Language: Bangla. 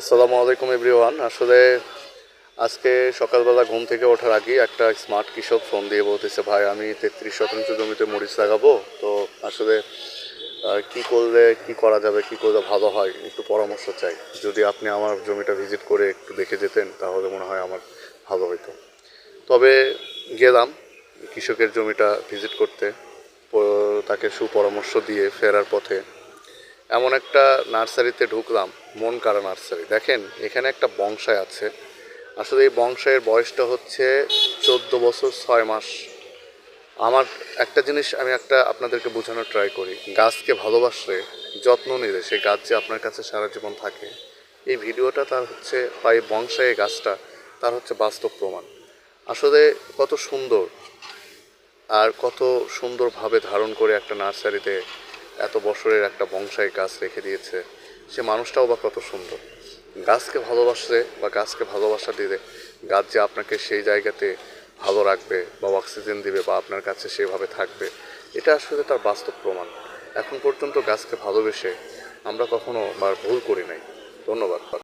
আসসালামু আলাইকুম এভরিওয়ান। আসলে আজকে সকালবেলা ঘুম থেকে ওঠার আগেই একটা স্মার্ট কৃষক ফোন দিয়ে বলতেছে, ভাই আমি 33 শতাংশ জমিতে মরিচ লাগাবো। তো আসলে কি করলে কি করা যাবে, কি করলে ভালো হয়, একটু পরামর্শ চাই। যদি আপনি আমার জমিটা ভিজিট করে একটু দেখে যেতেন তাহলে মনে হয় আমার ভালো হতো। তবে গেলাম কৃষকের জমিটা ভিজিট করতে, তাকে সুপরামর্শ দিয়ে ফেরার পথে এমন একটা নার্সারিতে ঢুকলাম, মন কাড়া নার্সারি। দেখেন এখানে একটা বংশাই আছে। আসলে এই বংশাইয়ের বয়সটা হচ্ছে 14 বছর 6 মাস। আমার একটা জিনিস আমি আপনাদেরকে বোঝানোর ট্রাই করি, গাছকে ভালোবাসলে, যত্ন নিলে সেই গাছ যে আপনার কাছে সারা জীবন থাকে। এই ভিডিওটা তার হচ্ছে, বা এই বংশাই গাছটা তার হচ্ছে বাস্তব প্রমাণ। আসলে কত সুন্দর, আর কত সুন্দরভাবে ধারণ করে একটা নার্সারিতে এত বছরের একটা বংশাই গাছ রেখে দিয়েছে। সে মানুষটাও বা কত সুন্দর। গাছকে ভালোবাসলে বা গাছকে ভালোবাসা দিলে গাছ যে আপনাকে সেই জায়গাতে ভালো রাখবে বা অক্সিজেন দিবে বা আপনার কাছে সেভাবে থাকবে, এটা আসলে তার বাস্তব প্রমাণ। এখন পর্যন্ত গাছকে ভালোবেসে আমরা কখনো ভুল করি নাই। ধন্যবাদ।